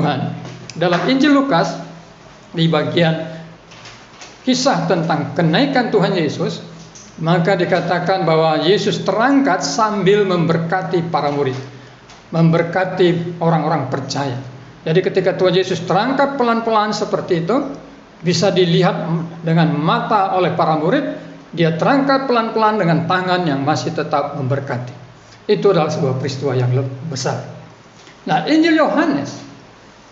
Tuhan, dalam Injil Lukas di bagian kisah tentang kenaikan Tuhan Yesus, maka dikatakan bahwa Yesus terangkat sambil memberkati para murid, memberkati orang-orang percaya. Jadi ketika Tuhan Yesus terangkat pelan-pelan seperti itu, bisa dilihat dengan mata oleh para murid. Dia terangkat pelan-pelan dengan tangan yang masih tetap memberkati. Itu adalah sebuah peristiwa yang besar. Nah, Injil Yohanes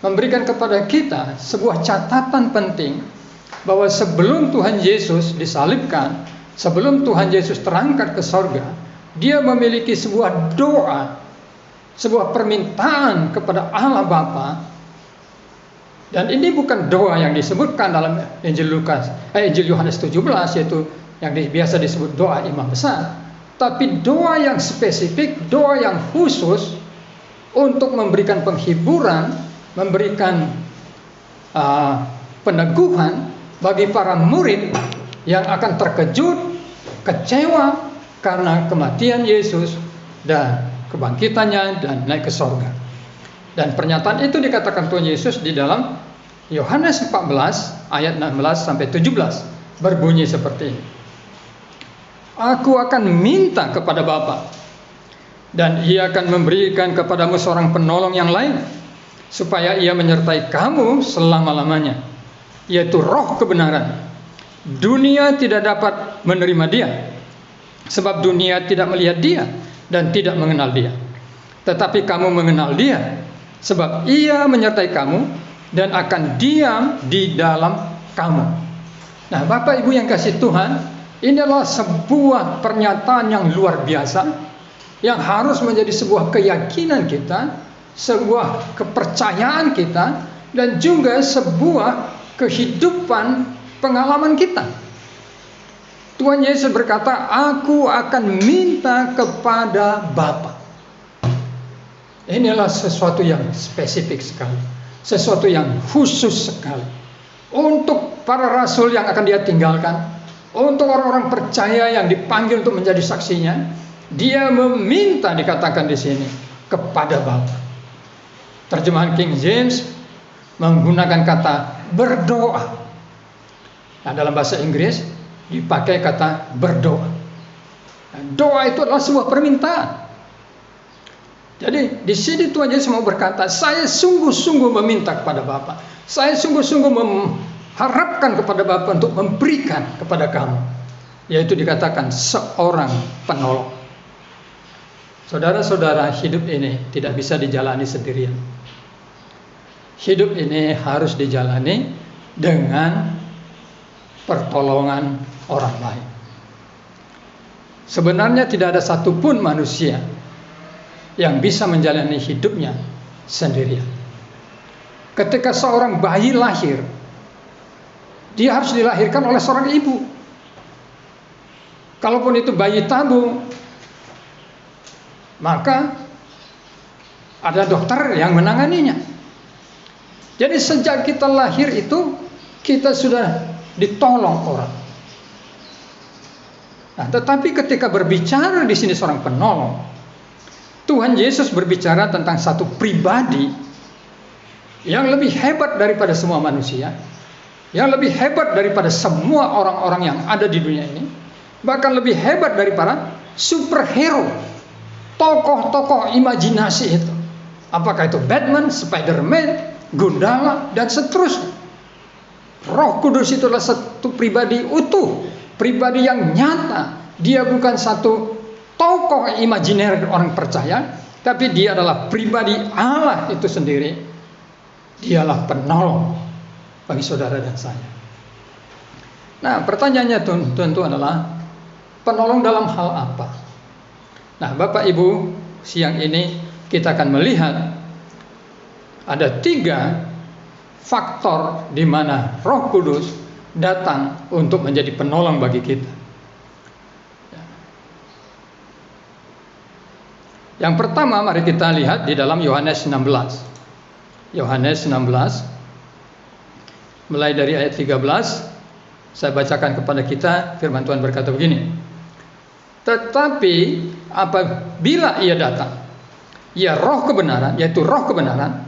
memberikan kepada kita sebuah catatan penting bahwa sebelum Tuhan Yesus disalibkan, sebelum Tuhan Yesus terangkat ke sorga, dia memiliki sebuah doa, sebuah permintaan kepada Allah Bapa. Dan ini bukan doa yang disebutkan dalam Injil Yohanes 17, yaitu yang biasa disebut doa imam besar, tapi doa yang spesifik, doa yang khusus untuk memberikan penghiburan, memberikan peneguhan bagi para murid yang akan terkejut, kecewa karena kematian Yesus dan kebangkitannya dan naik ke sorga. Dan pernyataan itu dikatakan Tuhan Yesus di dalam Yohanes 14 ayat 16 sampai 17, berbunyi seperti ini. Aku akan minta kepada Bapa, dan Ia akan memberikan kepadamu seorang penolong yang lain, supaya Ia menyertai kamu selama-lamanya, yaitu Roh kebenaran. Dunia tidak dapat menerima Dia, sebab dunia tidak melihat Dia dan tidak mengenal Dia. Tetapi kamu mengenal Dia, sebab Ia menyertai kamu dan akan diam di dalam kamu. Nah, Bapak Ibu yang kasih Tuhan, ini adalah sebuah pernyataan yang luar biasa, yang harus menjadi sebuah keyakinan kita, sebuah kepercayaan kita, dan juga sebuah kehidupan pengalaman kita. Tuhan Yesus berkata, aku akan minta kepada Bapa. Inilah sesuatu yang spesifik sekali, sesuatu yang khusus sekali untuk para rasul yang akan dia tinggalkan. Untuk orang-orang percaya yang dipanggil untuk menjadi saksinya, dia meminta, dikatakan di sini, kepada Bapa. Terjemahan King James menggunakan kata berdoa. Nah, dalam bahasa Inggris dipakai kata berdoa. Nah, doa itu adalah sebuah permintaan. Jadi di sini Tuhan Yesus mau berkata, saya sungguh-sungguh meminta kepada Bapa. Saya sungguh-sungguh harapkan kepada Bapa untuk memberikan kepada kamu, yaitu dikatakan seorang penolong. Saudara-saudara, hidup ini tidak bisa dijalani sendirian. Hidup ini harus dijalani dengan pertolongan orang lain. Sebenarnya tidak ada satupun manusia yang bisa menjalani hidupnya sendirian. Ketika seorang bayi lahir, dia harus dilahirkan oleh seorang ibu. Kalaupun itu bayi tabung, maka ada dokter yang menanganinya. Jadi sejak kita lahir itu, kita sudah ditolong orang. Nah, tetapi ketika berbicara di sini seorang penolong, Tuhan Yesus berbicara tentang satu pribadi yang lebih hebat daripada semua manusia, yang lebih hebat daripada semua orang-orang yang ada di dunia ini, bahkan lebih hebat daripada superhero, tokoh-tokoh imajinasi itu. Apakah itu Batman, Spider-Man, Gundala, dan seterusnya. Roh Kudus itu adalah satu pribadi utuh, pribadi yang nyata. Dia bukan satu tokoh imajiner orang percaya, tapi dia adalah pribadi Allah itu sendiri. Dialah penolong bagi saudara dan saya. Nah, pertanyaannya tentu adalah penolong dalam hal apa? Nah, Bapak Ibu, siang ini kita akan melihat ada 3 faktor di mana Roh Kudus datang untuk menjadi penolong bagi kita. Yang pertama, mari kita lihat di dalam Yohanes 16. Yohanes 16, mulai dari ayat 13, saya bacakan kepada kita. Firman Tuhan berkata begini: tetapi apabila ia datang, ia roh kebenaran, yaitu roh kebenaran,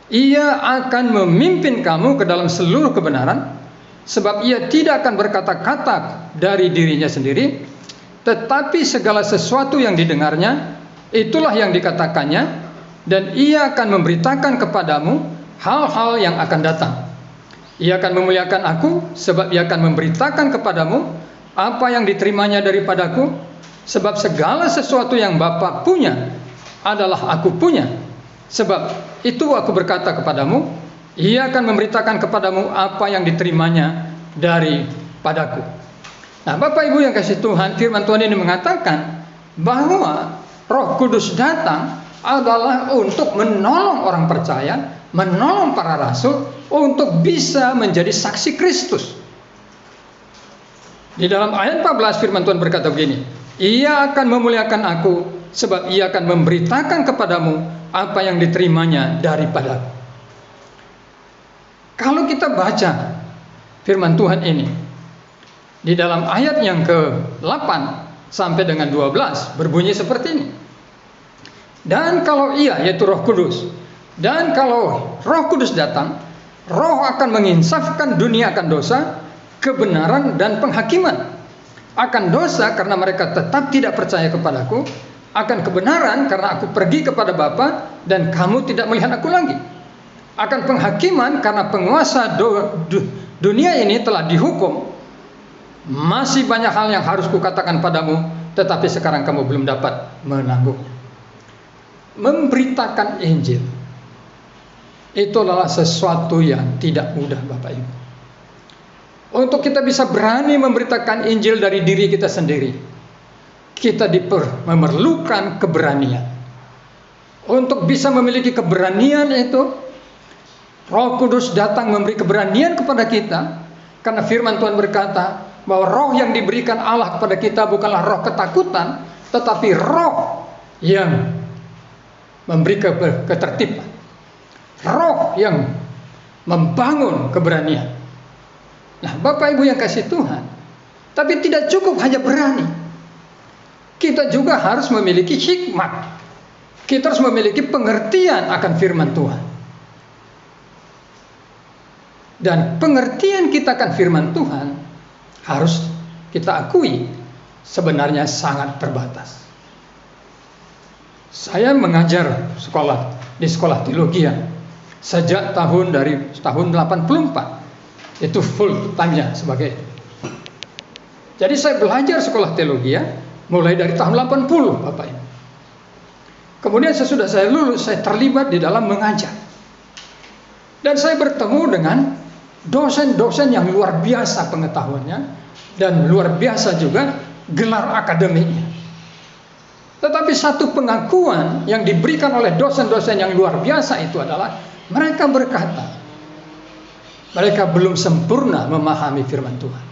Ia akan memimpin kamu ke dalam seluruh kebenaran, sebab ia tidak akan berkata-kata dari dirinya sendiri, tetapi segala sesuatu yang didengarnya, itulah yang dikatakannya, dan ia akan memberitakan kepadamu hal-hal yang akan datang. Ia akan memuliakan aku, sebab ia akan memberitakan kepadamu apa yang diterimanya daripadaku, sebab segala sesuatu yang Bapa punya adalah aku punya. Sebab itu aku berkata kepadamu, ia akan memberitakan kepadamu apa yang diterimanya daripadaku. Nah, Bapak Ibu yang kasih Tuhan, firman Tuhan ini mengatakan bahwa Roh Kudus datang adalah untuk menolong orang percaya, menolong para rasul untuk bisa menjadi saksi Kristus. Di dalam ayat 14 firman Tuhan berkata begini, ia akan memuliakan aku, sebab ia akan memberitakan kepadamu apa yang diterimanya daripadaku. Kalau kita baca firman Tuhan ini di dalam ayat yang ke-8 sampai dengan 12 berbunyi seperti ini. Dan kalau ia, yaitu Roh Kudus, dan kalau Roh Kudus datang, Roh akan menginsafkan dunia akan dosa, kebenaran dan penghakiman. Akan dosa karena mereka tetap tidak percaya kepadaku, akan kebenaran karena aku pergi kepada Bapa dan kamu tidak melihat aku lagi. Akan penghakiman karena penguasa dunia ini telah dihukum. Masih banyak hal yang harus kukatakan padamu, tetapi sekarang kamu belum dapat menanggung. Memberitakan Injil itu adalah sesuatu yang tidak mudah, Bapak Ibu. Untuk kita bisa berani memberitakan Injil dari diri kita sendiri, kita memerlukan keberanian. Untuk bisa memiliki keberanian itu, Roh Kudus datang memberi keberanian kepada kita, karena firman Tuhan berkata bahwa roh yang diberikan Allah kepada kita bukanlah roh ketakutan, tetapi roh yang memberi ketertiban, roh yang membangun keberanian. Nah, Bapak Ibu yang kasih Tuhan, tapi tidak cukup hanya berani, kita juga harus memiliki hikmat. Kita harus memiliki pengertian akan firman Tuhan. Dan pengertian kita akan firman Tuhan harus kita akui sebenarnya sangat terbatas. Saya mengajar di sekolah teologi sejak tahun 84. Itu full time-nya sebagai. Jadi saya belajar sekolah teologi mulai dari tahun 80, Bapak Ibu. Kemudian sesudah saya lulus, saya terlibat di dalam mengajar. Dan saya bertemu dengan dosen-dosen yang luar biasa pengetahuannya dan luar biasa juga gelar akademiknya. Tetapi satu pengakuan yang diberikan oleh dosen-dosen yang luar biasa itu adalah mereka berkata, mereka belum sempurna memahami firman Tuhan.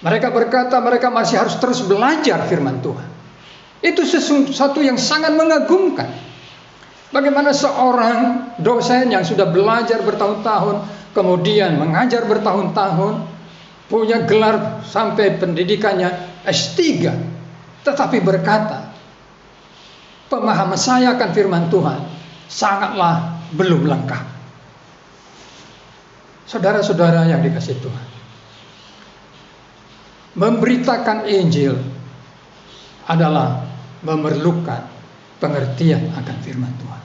Mereka berkata mereka masih harus terus belajar firman Tuhan. Itu sesuatu yang sangat mengagumkan. Bagaimana seorang dosen yang sudah belajar bertahun-tahun, kemudian mengajar bertahun-tahun, punya gelar sampai pendidikannya S3, tetapi berkata, pemahaman saya akan firman Tuhan sangatlah belum lengkap. Saudara-saudara yang dikasihi Tuhan, memberitakan Injil adalah memerlukan pengertian akan firman Tuhan.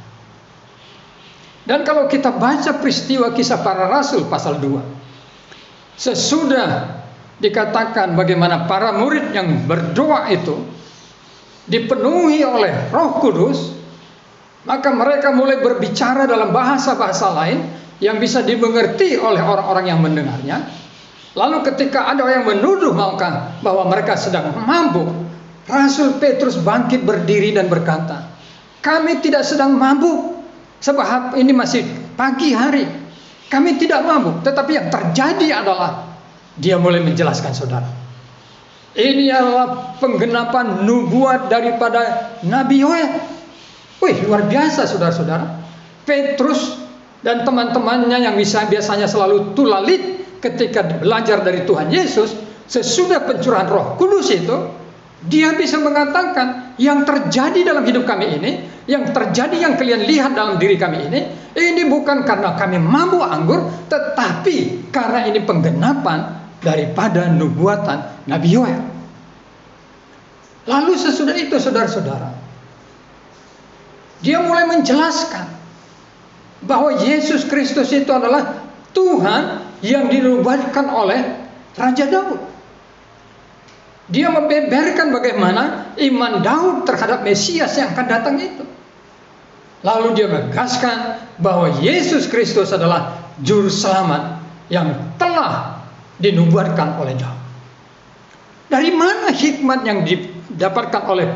Dan kalau kita baca peristiwa kisah para rasul pasal 2, sesudah dikatakan bagaimana para murid yang berdoa itu dipenuhi oleh Roh Kudus, maka mereka mulai berbicara dalam bahasa-bahasa lain yang bisa dimengerti oleh orang-orang yang mendengarnya. Lalu ketika ada yang menuduh bahwa mereka sedang mabuk, Rasul Petrus bangkit berdiri dan berkata, kami tidak sedang mabuk, sebab ini masih pagi hari. Kami tidak mabuk, tetapi yang terjadi adalah, dia mulai menjelaskan saudara, ini adalah penggenapan nubuat daripada Nabi Yoel. Wih, luar biasa saudara-saudara. Petrus dan teman-temannya yang biasanya selalu tulalit ketika belajar dari Tuhan Yesus, sesudah pencurahan Roh Kudus itu, dia bisa mengatakan yang terjadi dalam hidup kami ini, yang terjadi yang kalian lihat dalam diri kami ini, Ini bukan karena kami mabuk anggur, tetapi karena ini penggenapan daripada nubuatan Nabi Yoel. Lalu sesudah itu saudara-saudara, dia mulai menjelaskan bahwa Yesus Kristus itu adalah Tuhan yang dinubuatkan oleh Raja Daud. Dia membeberkan bagaimana iman Daud terhadap Mesias yang akan datang itu. Lalu dia menegaskan bahwa Yesus Kristus adalah juru selamat yang telah dinubuatkan oleh Daud. Dari mana hikmat yang didapatkan oleh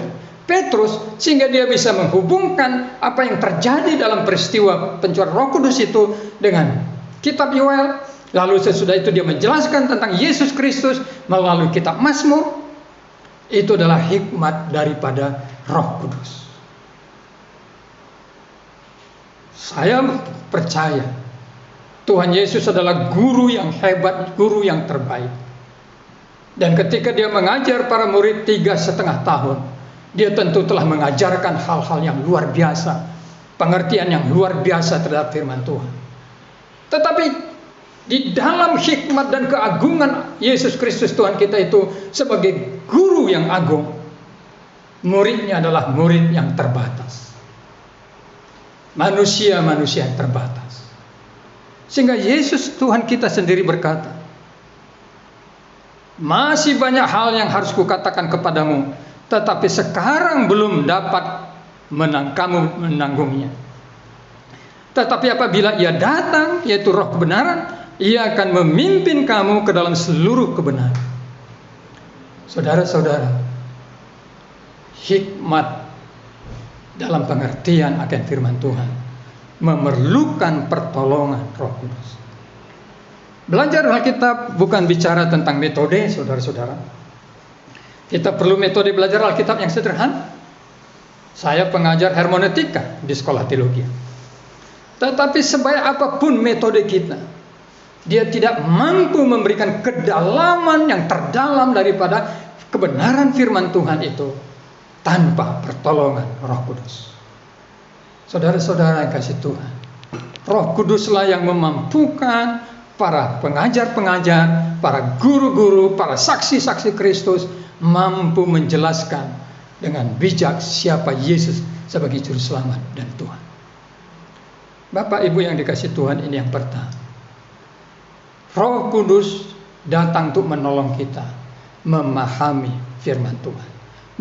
Petrus sehingga dia bisa menghubungkan apa yang terjadi dalam peristiwa pencurahan Roh Kudus itu dengan kitab Yoel? Lalu sesudah itu dia menjelaskan tentang Yesus Kristus melalui kitab Mazmur. Itu adalah hikmat daripada Roh Kudus. Saya percaya Tuhan Yesus adalah guru yang hebat, guru yang terbaik. Dan ketika dia mengajar para murid 3,5 tahun, dia tentu telah mengajarkan hal-hal yang luar biasa, pengertian yang luar biasa terhadap firman Tuhan. Tetapi di dalam hikmat dan keagungan Yesus Kristus Tuhan kita itu sebagai guru yang agung, muridnya adalah murid yang terbatas. Manusia-manusia yang terbatas. Sehingga Yesus Tuhan kita sendiri berkata, masih banyak hal yang harus kukatakan kepadamu, tetapi sekarang belum dapat kamu menanggungnya. Tetapi apabila ia datang, yaitu Roh kebenaran, ia akan memimpin kamu ke dalam seluruh kebenaran. Saudara-saudara, hikmat dalam pengertian akan firman Tuhan memerlukan pertolongan Roh Kudus. Belajar Alkitab bukan bicara tentang metode, saudara-saudara. Kita perlu metode belajar Alkitab yang sederhana. Saya pengajar hermeneutika di sekolah teologi. Tetapi sebaik apapun metode kita, dia tidak mampu memberikan kedalaman yang terdalam daripada kebenaran firman Tuhan itu tanpa pertolongan Roh Kudus. Saudara-saudara yang kasih Tuhan, Roh Kuduslah yang memampukan para pengajar-pengajar, para guru-guru, para saksi-saksi Kristus mampu menjelaskan dengan bijak siapa Yesus sebagai juru selamat dan Tuhan. Bapak Ibu yang dikasih Tuhan, ini yang pertama. Roh Kudus datang untuk menolong kita memahami firman Tuhan,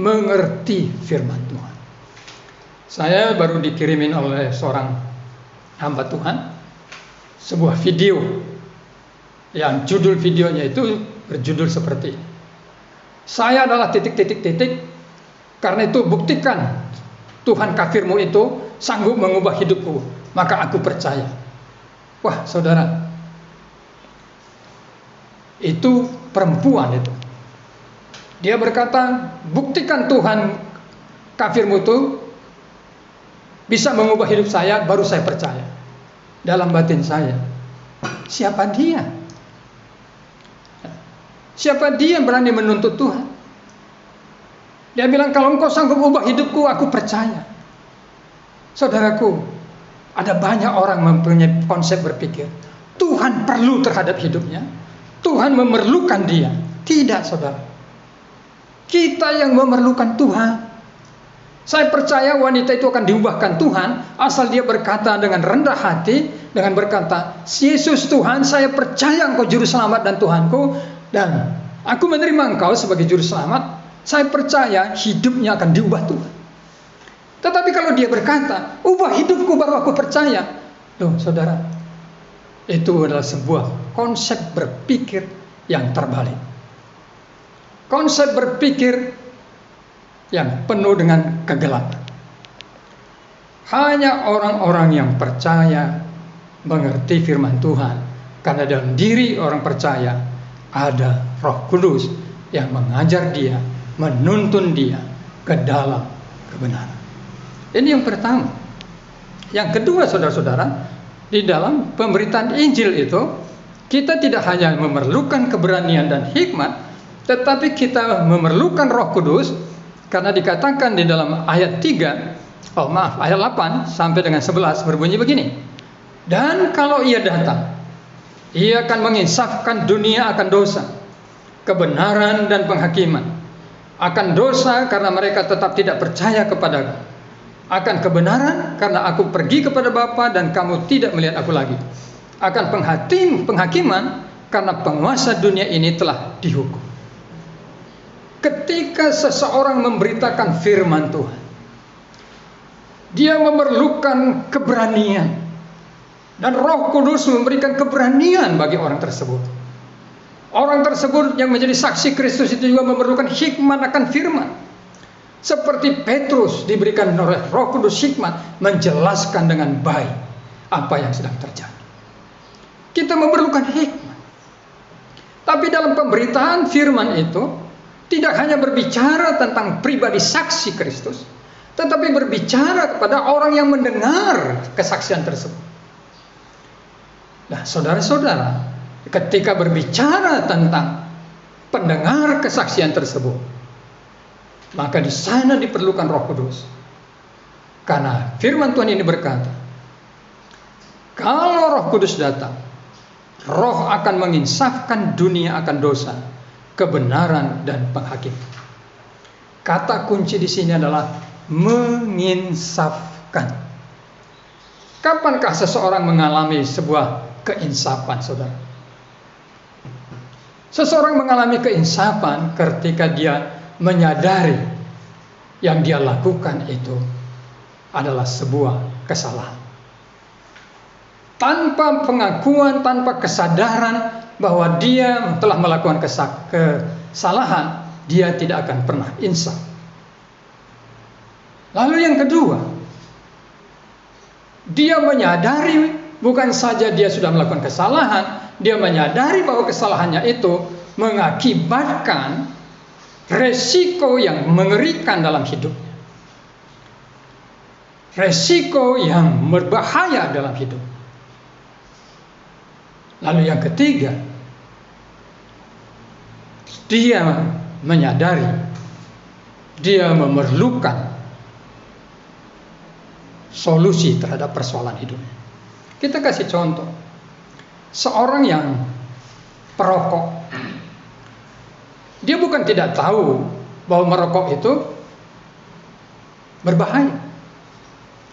mengerti firman Tuhan. Saya baru dikirimin oleh seorang hamba Tuhan sebuah video yang judul videonya itu berjudul seperti ini. Saya adalah titik-titik-titik, karena itu buktikan Tuhan kafirmu itu sanggup mengubah hidupku, maka aku percaya. Wah saudara, itu perempuan itu. Dia berkata, buktikan Tuhan kafirmu itu bisa mengubah hidup saya, baru saya percaya. Dalam batin saya, siapa dia? Siapa dia yang berani menuntut Tuhan? Dia bilang, kalau engkau sanggup ubah hidupku, aku percaya. Saudaraku, ada banyak orang mempunyai konsep berpikir Tuhan perlu terhadap hidupnya, Tuhan memerlukan dia. Tidak, saudara. Kita yang memerlukan Tuhan. Saya percaya wanita itu akan diubahkan Tuhan asal dia berkata dengan rendah hati, dengan berkata, Yesus Tuhan, saya percaya engkau juru selamat dan Tuhanku, dan aku menerima engkau sebagai juru selamat. Saya percaya hidupnya akan diubah Tuhan. Tetapi kalau dia berkata, ubah hidupku baru aku percaya, loh saudara, itu adalah sebuah konsep berpikir yang terbalik. Konsep berpikir yang penuh dengan kegelapan. Hanya orang-orang yang percaya mengerti firman Tuhan, karena dalam diri orang percaya ada Roh Kudus yang mengajar dia, menuntun dia ke dalam kebenaran. Ini yang pertama. Yang kedua, saudara-saudara, di dalam pemberitaan Injil itu kita tidak hanya memerlukan keberanian dan hikmat, tetapi kita memerlukan Roh Kudus, karena dikatakan di dalam ayat 8 sampai dengan 11 berbunyi begini. Dan kalau ia datang, ia akan menginsafkan dunia akan dosa, kebenaran dan penghakiman. Akan dosa karena mereka tetap tidak percaya kepadaku. Akan kebenaran karena aku pergi kepada Bapa dan kamu tidak melihat aku lagi. Akan penghakiman karena penguasa dunia ini telah dihukum. Ketika seseorang memberitakan firman Tuhan, dia memerlukan keberanian, dan Roh Kudus memberikan keberanian bagi orang tersebut. Orang tersebut yang menjadi saksi Kristus itu juga memerlukan hikmat akan firman. Seperti Petrus diberikan oleh Roh Kudus hikmat menjelaskan dengan baik apa yang sedang terjadi. Kita memerlukan hikmat. Tapi dalam pemberitaan firman itu tidak hanya berbicara tentang pribadi saksi Kristus, tetapi berbicara kepada orang yang mendengar kesaksian tersebut. Nah, saudara-saudara, ketika berbicara tentang pendengar kesaksian tersebut, maka di sana diperlukan Roh Kudus. Karena firman Tuhan ini berkata, kalau Roh Kudus datang, Roh akan menginsafkan dunia akan dosa, kebenaran dan penghakiman. Kata kunci di sini adalah menginsafkan. Kapankah seseorang mengalami sebuah keinsafan, saudara? Seseorang mengalami keinsafan ketika dia menyadari yang dia lakukan itu adalah sebuah kesalahan. Tanpa pengakuan, tanpa kesadaran bahwa dia telah melakukan kesalahan, dia tidak akan pernah insaf. Lalu yang kedua, dia menyadari bukan saja dia sudah melakukan kesalahan, dia menyadari bahwa kesalahannya itu mengakibatkan resiko yang mengerikan dalam hidupnya. Resiko yang berbahaya dalam hidup. Lalu yang ketiga, dia menyadari dia memerlukan solusi terhadap persoalan hidupnya. Kita kasih contoh. Seorang yang perokok, dia bukan tidak tahu bahwa merokok itu berbahaya.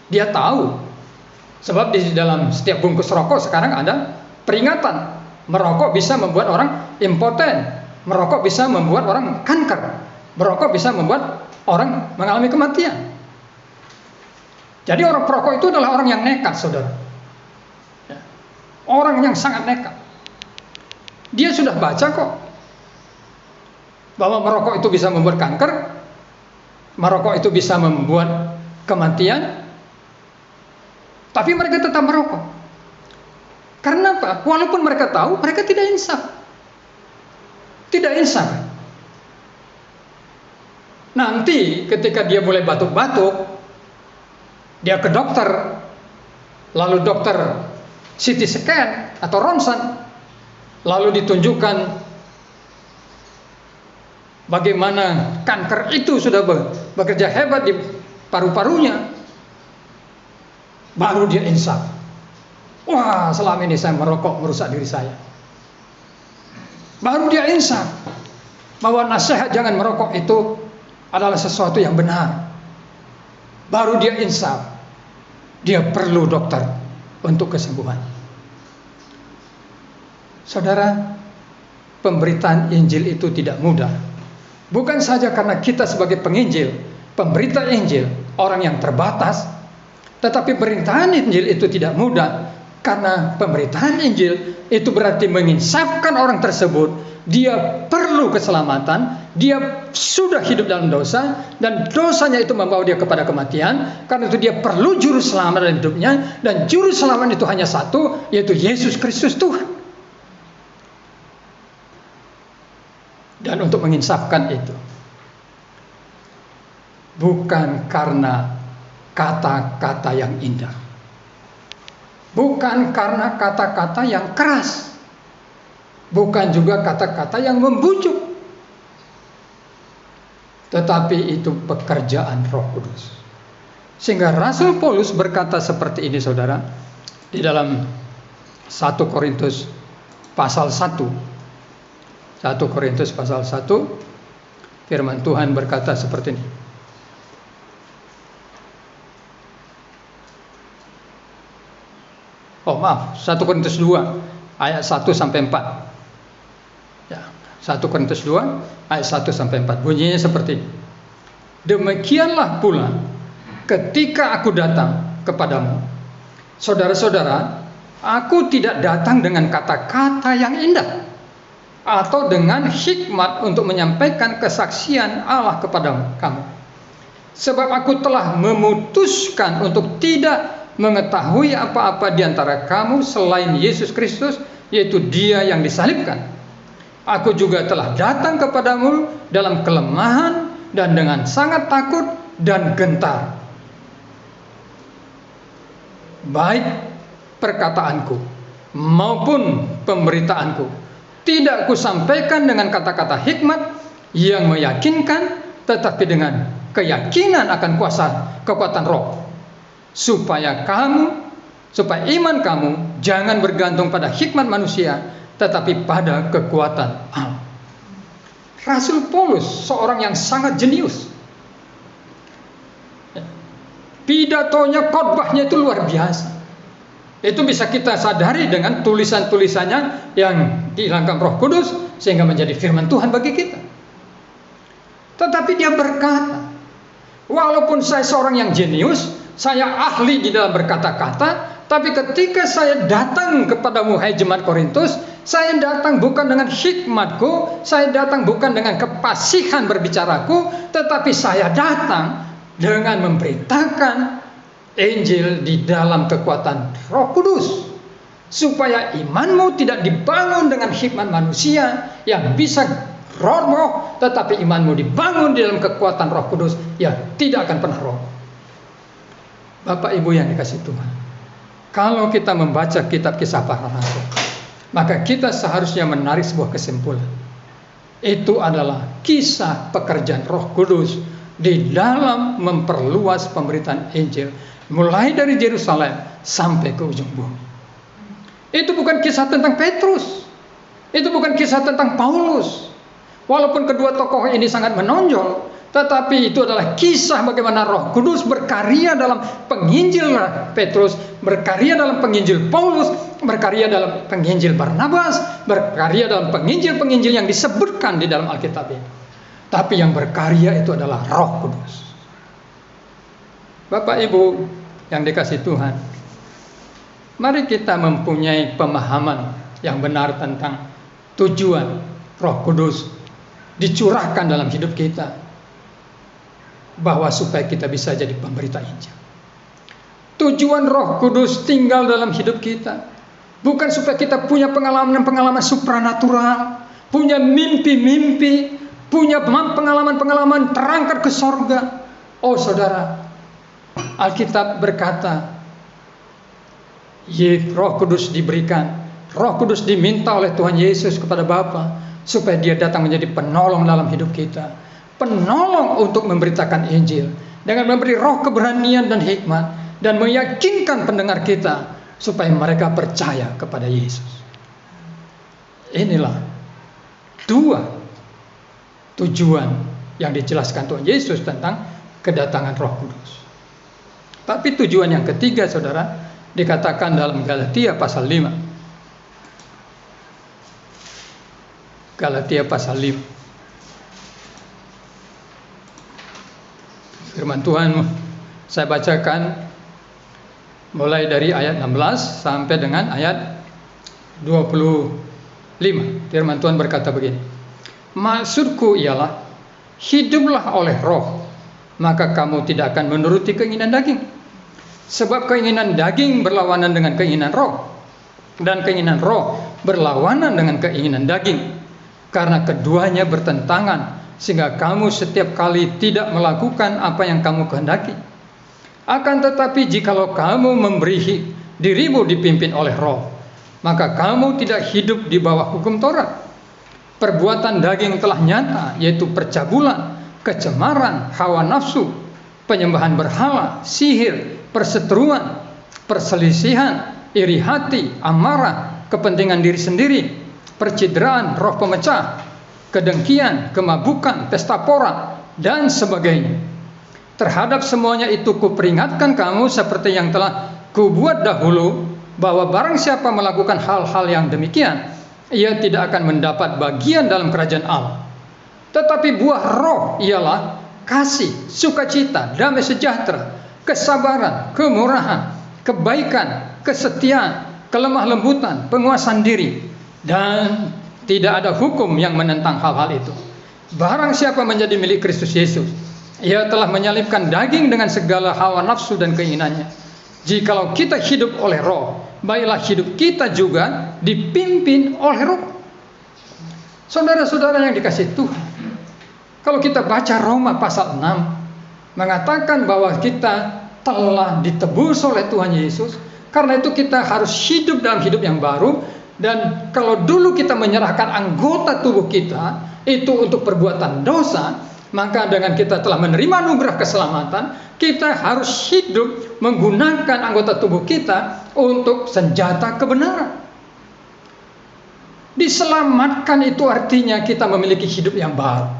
Dia tahu. Sebab di dalam setiap bungkus rokok sekarang ada peringatan. Merokok bisa membuat orang impoten. Merokok bisa membuat orang kanker. Merokok bisa membuat orang mengalami kematian. Jadi orang perokok itu adalah orang yang nekat, saudara. Orang yang sangat nekat. Dia sudah baca kok bahwa merokok itu bisa membuat kanker, merokok itu bisa membuat kematian, tapi mereka tetap merokok. Karena apa? Walaupun mereka tahu, mereka tidak insaf. Tidak insaf. Nanti ketika dia mulai batuk-batuk, dia ke dokter, lalu dokter CT scan atau ronsen, lalu ditunjukkan bagaimana kanker itu sudah bekerja hebat di paru-parunya, baru dia insaf. Wah, selama ini saya merokok merusak diri saya. Baru dia insaf bahwa nasihat jangan merokok itu adalah sesuatu yang benar. Baru dia insaf, dia perlu dokter untuk kesembuhan. Saudara, pemberitaan Injil itu tidak mudah. Bukan saja karena kita sebagai penginjil, pemberita Injil, orang yang terbatas, tetapi pemberitaan Injil itu tidak mudah. Karena pemberitaan Injil itu berarti menginsafkan orang tersebut. Dia perlu keselamatan. Dia sudah hidup dalam dosa, dan dosanya itu membawa dia kepada kematian. Karena itu dia perlu juru selamat dalam hidupnya, dan juru selamat itu hanya satu, yaitu Yesus Kristus Tuhan. Dan untuk menginsafkan itu bukan karena kata-kata yang indah, bukan karena kata-kata yang keras, bukan juga kata-kata yang membujuk, tetapi itu pekerjaan Roh Kudus. Sehingga Rasul Paulus berkata seperti ini, saudara, Di dalam 1 Korintus pasal 1, 1 Korintus pasal 1, firman Tuhan berkata seperti ini. Oh maaf, 1 Korintus 2 ayat 1 sampai 4. Ya, 1 Korintus 2 ayat 1 sampai 4. Bunyinya seperti ini. Demikianlah pula ketika aku datang kepadamu, saudara-saudara, aku tidak datang dengan kata-kata yang indah atau dengan hikmat untuk menyampaikan kesaksian Allah kepada kamu. Sebab aku telah memutuskan untuk tidak mengetahui apa-apa di antara kamu selain Yesus Kristus, yaitu Dia yang disalibkan. Aku juga telah datang kepadamu dalam kelemahan dan dengan sangat takut dan gentar. Baik perkataanku maupun pemberitaanku tidak kusampaikan dengan kata-kata hikmat yang meyakinkan, tetapi dengan keyakinan akan kuasa kekuatan Roh, supaya iman kamu jangan bergantung pada hikmat manusia, tetapi pada kekuatan Allah. Rasul Paulus seorang yang sangat jenius. Pidatonya, khotbahnya itu luar biasa. Itu bisa kita sadari dengan tulisan-tulisannya yang dihilangkan Roh Kudus sehingga menjadi firman Tuhan bagi kita. Tetapi dia berkata, walaupun saya seorang yang jenius, saya ahli di dalam berkata-kata, tapi ketika saya datang kepadamu, hai jemaat Korintus, saya datang bukan dengan hikmatku, saya datang bukan dengan kepasihan berbicaraku, tetapi saya datang dengan memberitakan Injil di dalam kekuatan Roh Kudus, supaya imanmu tidak dibangun dengan hikmat manusia yang bisa roboh, tetapi imanmu dibangun di dalam kekuatan Roh Kudus yang tidak akan pernah roboh. Bapak Ibu yang dikasihi Tuhan, kalau kita membaca kitab Kisah Para Rasul, maka kita seharusnya menarik sebuah kesimpulan. Itu adalah kisah pekerjaan Roh Kudus di dalam memperluas pemberitaan Injil, mulai dari Yerusalem sampai ke ujung bumi. Itu bukan kisah tentang Petrus, itu bukan kisah tentang Paulus. Walaupun kedua tokoh ini sangat menonjol, tetapi itu adalah kisah bagaimana Roh Kudus berkarya dalam penginjil Petrus, berkarya dalam penginjil Paulus, berkarya dalam penginjil Barnabas, berkarya dalam penginjil-penginjil yang disebutkan di dalam Alkitab ini. Tapi yang berkarya itu adalah Roh Kudus. Bapak Ibu yang dikasihi Tuhan, mari kita mempunyai pemahaman yang benar tentang tujuan Roh Kudus dicurahkan dalam hidup kita, bahwa supaya kita bisa jadi pemberita Injil. Tujuan Roh Kudus tinggal dalam hidup kita bukan supaya kita punya pengalaman-pengalaman supranatural, punya mimpi-mimpi, punya pengalaman-pengalaman terangkat ke sorga. Oh saudara, Alkitab berkata, Roh Kudus diberikan, Roh Kudus diminta oleh Tuhan Yesus kepada Bapa supaya Dia datang menjadi penolong dalam hidup kita, penolong untuk memberitakan Injil dengan memberi roh keberanian dan hikmat dan meyakinkan pendengar kita supaya mereka percaya kepada Yesus. Inilah dua tujuan yang dijelaskan Tuhan Yesus tentang kedatangan Roh Kudus. Tapi tujuan yang ketiga, saudara, dikatakan dalam Galatia pasal 5. Galatia pasal 5. Firman Tuhan saya bacakan mulai dari ayat 16 sampai dengan ayat 25. Firman Tuhan berkata begini. Maksudku ialah, hiduplah oleh roh, maka kamu tidak akan menuruti keinginan daging. Sebab keinginan daging berlawanan dengan keinginan roh, dan keinginan roh berlawanan dengan keinginan daging. Karena keduanya bertentangan, sehingga kamu setiap kali tidak melakukan apa yang kamu kehendaki. Akan tetapi jikalau kamu memberi dirimu dipimpin oleh roh, maka kamu tidak hidup di bawah hukum Taurat. Perbuatan daging telah nyata, yaitu percabulan, kecemaran, hawa nafsu, penyembahan berhala, sihir, perseteruan, perselisihan, iri hati, amarah, kepentingan diri sendiri, percideraan, roh pemecah, kedengkian, kemabukan, pesta pora, dan sebagainya. Terhadap semuanya itu kuperingatkan kamu seperti yang telah kubuat dahulu, bahwa barang siapa melakukan hal-hal yang demikian, ia tidak akan mendapat bagian dalam kerajaan Allah. Tetapi buah roh ialah kasih, sukacita, damai sejahtera, kesabaran, kemurahan, kebaikan, kesetiaan, kelemah lembutan, penguasaan diri, dan tidak ada hukum yang menentang hal-hal itu. Barang siapa menjadi milik Kristus Yesus, ia telah menyalibkan daging dengan segala hawa nafsu dan keinginannya. Jikalau kita hidup oleh roh, baiklah hidup kita juga dipimpin oleh roh. Saudara-saudara yang dikasihi Tuhan, kalau kita baca Roma pasal 6, mengatakan bahwa kita telah ditebus oleh Tuhan Yesus. Karena itu kita harus hidup dalam hidup yang baru. Dan kalau dulu kita menyerahkan anggota tubuh kita itu untuk perbuatan dosa, maka dengan kita telah menerima anugerah keselamatan, kita harus hidup menggunakan anggota tubuh kita untuk senjata kebenaran. Diselamatkan itu artinya kita memiliki hidup yang baru.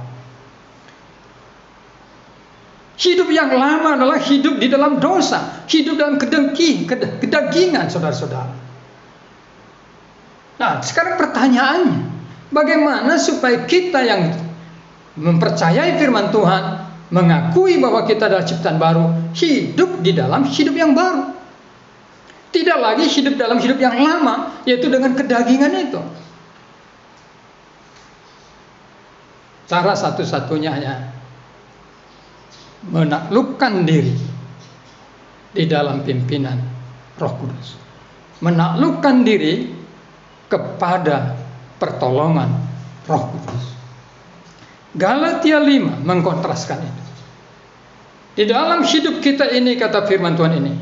Hidup yang lama adalah hidup di dalam dosa, hidup dalam kedagingan, saudara-saudara. Nah, sekarang pertanyaannya, bagaimana supaya kita yang mempercayai firman Tuhan, mengakui bahwa kita adalah ciptaan baru, hidup di dalam hidup yang baru, tidak lagi hidup dalam hidup yang lama, yaitu dengan kedagingan itu. Cara satu-satunya hanya menaklukkan diri di dalam pimpinan Roh Kudus, menaklukkan diri kepada pertolongan Roh Kudus. Galatia 5 mengkontraskan itu. Di dalam hidup kita ini, kata firman Tuhan ini,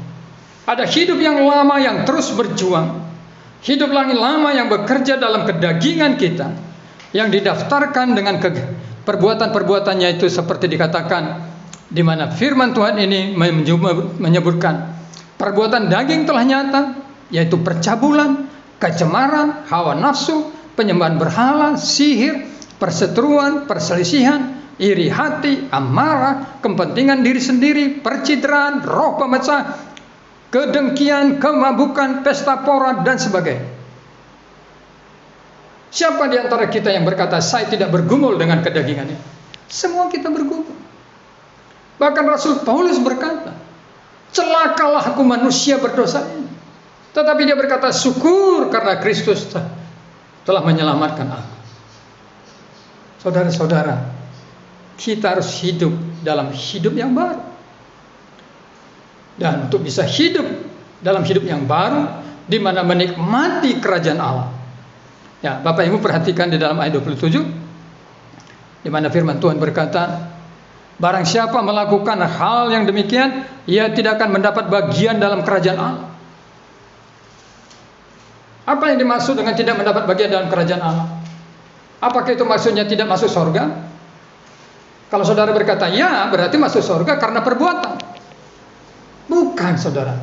ada hidup yang lama yang terus berjuang, hidup yang lama yang bekerja dalam kedagingan kita, yang didaftarkan dengan perbuatan-perbuatannya itu seperti dikatakan, di mana firman Tuhan ini menyebutkan perbuatan daging telah nyata, yaitu percabulan, kecemaran, hawa nafsu, penyembahan berhala, sihir, perseteruan, perselisihan, iri hati, amarah, kepentingan diri sendiri, percideraan, roh pemecah, kedengkian, kemabukan, pesta pora, dan sebagainya. Siapa di antara kita yang berkata, saya tidak bergumul dengan kedagingan ini? Semua kita bergumul. Bahkan Rasul Paulus berkata, celakalah aku manusia berdosa ini. Tetapi dia berkata, syukur karena Kristus telah menyelamatkan aku. Saudara-saudara, kita harus hidup dalam hidup yang baru. Dan untuk bisa hidup dalam hidup yang baru, di mana menikmati kerajaan Allah. Ya, Bapak Ibu perhatikan di dalam ayat 27, di mana firman Tuhan berkata, barang siapa melakukan hal yang demikian, ia tidak akan mendapat bagian dalam kerajaan Allah. Apa yang dimaksud dengan tidak mendapat bagian dalam kerajaan Allah? Apakah itu maksudnya tidak masuk surga? Kalau saudara berkata ya, berarti masuk surga karena perbuatan. Bukan, saudara.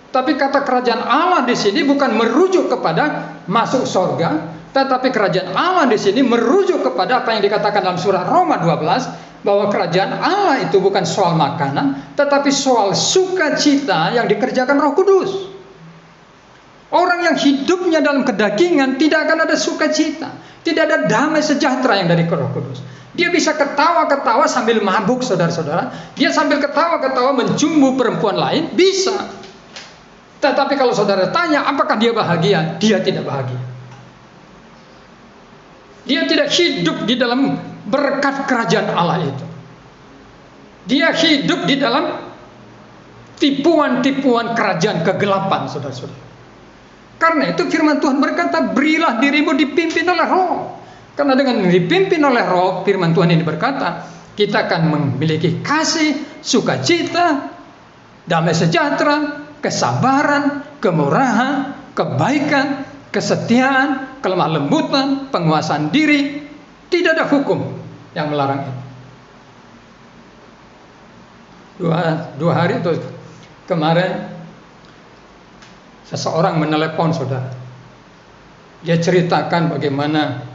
Tapi kata kerajaan Allah di sini bukan merujuk kepada masuk surga, tetapi kerajaan Allah di sini merujuk kepada apa yang dikatakan dalam surah Roma 12, bahwa kerajaan Allah itu bukan soal makanan, tetapi soal sukacita yang dikerjakan Roh Kudus. Orang yang hidupnya dalam kedagingan tidak akan ada sukacita, tidak ada damai sejahtera yang dari Roh Kudus. Dia bisa ketawa-ketawa sambil mabuk, saudara-saudara. Dia sambil ketawa-ketawa mencumbu perempuan lain, bisa. Tetapi kalau saudara tanya, apakah dia bahagia? Dia tidak bahagia. Dia tidak hidup di dalam berkat kerajaan Allah itu. Dia hidup di dalam tipuan-tipuan kerajaan kegelapan, saudara-saudara. Karena itu firman Tuhan berkata, berilah dirimu dipimpin oleh Roh. Karena dengan dipimpin oleh Roh, firman Tuhan ini berkata, kita akan memiliki kasih, sukacita, damai sejahtera, kesabaran, kemurahan, kebaikan, kesetiaan, kelemah lembutan, penguasaan diri. Tidak ada hukum yang melarang itu. Dua hari itu kemarin Seseorang menelepon saudara. Dia ceritakan bagaimana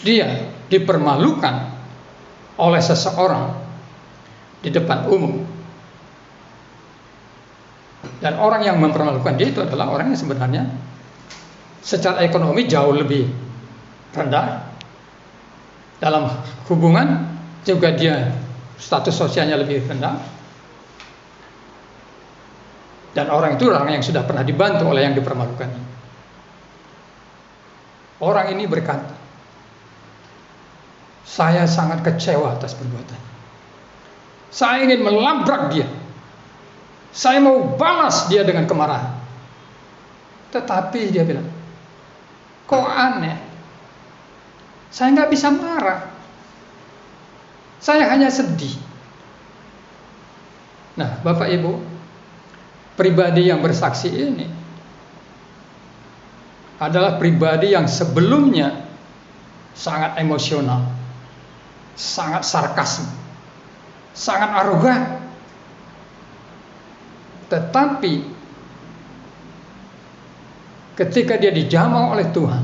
dia dipermalukan oleh seseorang di depan umum. Dan orang yang mempermalukan dia itu adalah orang yang sebenarnya secara ekonomi jauh lebih rendah. Dalam hubungan juga dia status sosialnya lebih rendah. Dan orang itu orang yang sudah pernah dibantu oleh yang dipermalukan. Orang ini berkata, saya sangat kecewa atas perbuatan. Saya ingin melabrak dia. Saya mau balas dia dengan kemarahan. Tetapi dia bilang, kok aneh? Saya nggak bisa marah. Saya hanya sedih. Nah, Bapak Ibu, pribadi yang bersaksi ini adalah pribadi yang sebelumnya sangat emosional, sangat sarkasme, sangat arogan. Tetapi ketika dia dijamah oleh Tuhan,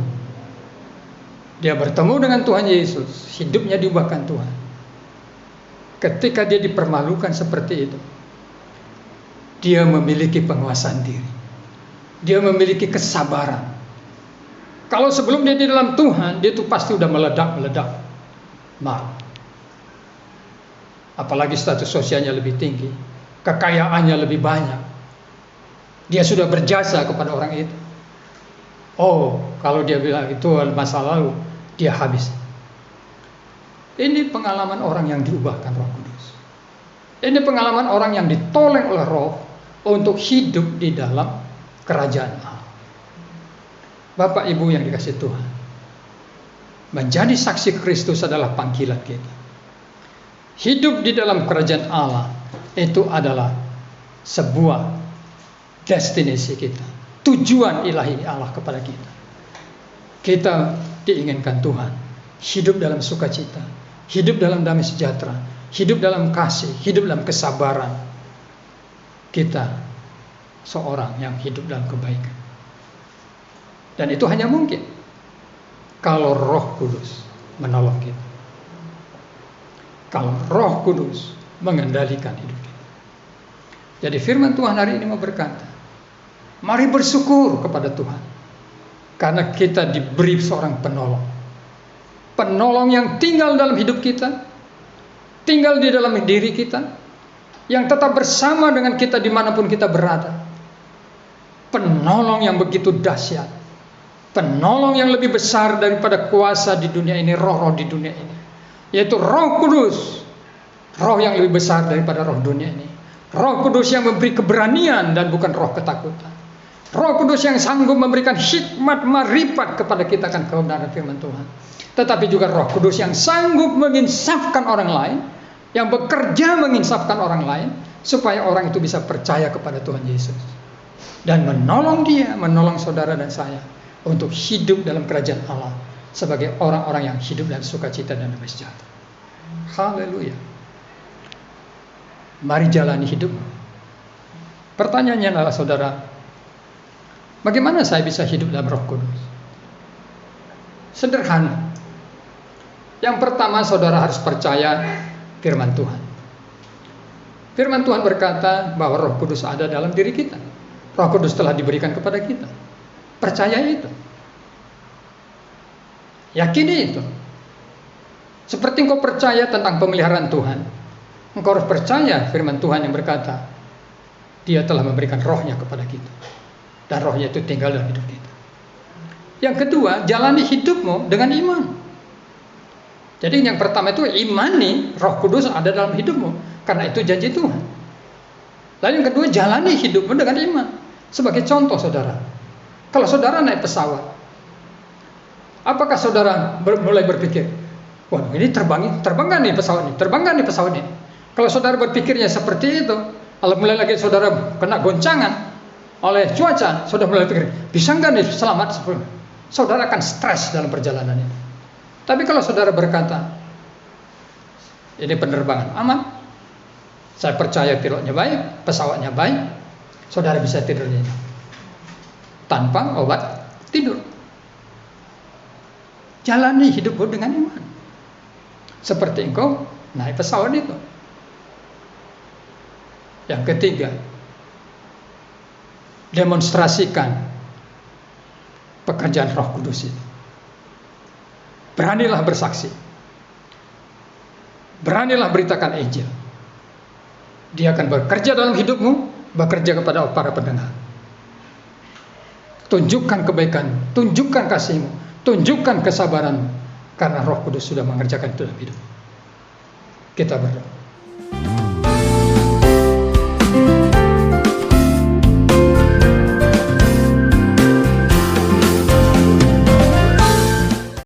dia bertemu dengan Tuhan Yesus, hidupnya diubahkan Tuhan. Ketika dia dipermalukan seperti itu, dia memiliki penguasaan diri. Dia memiliki kesabaran. Kalau sebelum dia di dalam Tuhan, dia itu pasti udah meledak-meledak marah. Apalagi status sosialnya lebih tinggi, kekayaannya lebih banyak. Dia sudah berjasa kepada orang itu. Oh, kalau dia bilang itu masa lalu, dia habis. Ini pengalaman orang yang diubahkan Roh Kudus. Ini pengalaman orang yang ditolong oleh Roh untuk hidup di dalam kerajaan Allah. Bapak Ibu yang dikasihi Tuhan, menjadi saksi Kristus adalah panggilan kita. Hidup di dalam kerajaan Allah itu adalah sebuah destinasi kita, tujuan ilahi Allah kepada kita. Kita diinginkan Tuhan hidup dalam sukacita, hidup dalam damai sejahtera, hidup dalam kasih, hidup dalam kesabaran. Kita seorang yang hidup dalam kebaikan. Dan itu hanya mungkin kalau Roh Kudus menolong kita. Kalau Roh Kudus mengendalikan hidup kita. Jadi firman Tuhan hari ini mau berkata, mari bersyukur kepada Tuhan, karena kita diberi seorang penolong. Penolong yang tinggal dalam hidup kita, tinggal di dalam diri kita, yang tetap bersama dengan kita dimanapun kita berada. Penolong yang begitu dahsyat, penolong yang lebih besar daripada kuasa di dunia ini, roh-roh di dunia ini, yaitu Roh Kudus, roh yang lebih besar daripada roh dunia ini. Roh Kudus yang memberi keberanian dan bukan roh ketakutan. Roh Kudus yang sanggup memberikan hikmat marifat kepada kita akan kebenaran firman Tuhan. Tetapi juga Roh Kudus yang sanggup menginsafkan orang lain, yang bekerja menginsafkan orang lain, supaya orang itu bisa percaya kepada Tuhan Yesus. Dan menolong dia, menolong saudara dan saya untuk hidup dalam kerajaan Allah sebagai orang-orang yang hidup dalam sukacita dan damai sejahtera. Haleluya. Mari jalani hidup. Pertanyaannya adalah saudara, bagaimana saya bisa hidup dalam Roh Kudus? Sederhana. Yang pertama, saudara harus percaya firman Tuhan. Firman Tuhan berkata bahwa Roh Kudus ada dalam diri kita. Roh Kudus telah diberikan kepada kita. Percaya itu. Yakini itu. Seperti engkau percaya tentang pemeliharaan Tuhan, engkau harus percaya firman Tuhan yang berkata, Dia telah memberikan rohnya kepada kita. Dan rohnya itu tinggal dalam hidup kita. Yang kedua, jalani hidupmu dengan iman. Jadi yang pertama itu imani Roh Kudus ada dalam hidupmu, karena itu janji Tuhan. Lalu yang kedua, jalani hidupmu dengan iman. Sebagai contoh saudara, kalau saudara naik pesawat, apakah saudara mulai berpikir, wah ini terbang nggak nih pesawat ini? Kalau saudara berpikirnya seperti itu, kalau mulai lagi saudara kena goncangan oleh cuaca, saudara mulai pikir, bisa nggak nih selamat? Saudara akan stres dalam perjalanan ini. Tapi kalau saudara berkata, ini penerbangan aman, saya percaya pilotnya baik, pesawatnya baik, saudara bisa tidur nyenyak. tanpa obat tidur. Jalani hidupmu dengan iman. Seperti engkau naik pesawat itu. Yang ketiga, demonstrasikan pekerjaan Roh Kudus itu. Beranilah bersaksi. Beranilah beritakan Injil. Dia akan bekerja dalam hidupmu, bekerja kepada para pendengar. Tunjukkan kebaikan, tunjukkan kasihmu, tunjukkan kesabaranmu, karena Roh Kudus sudah mengerjakan itu dalam hidup. Kita berdoa.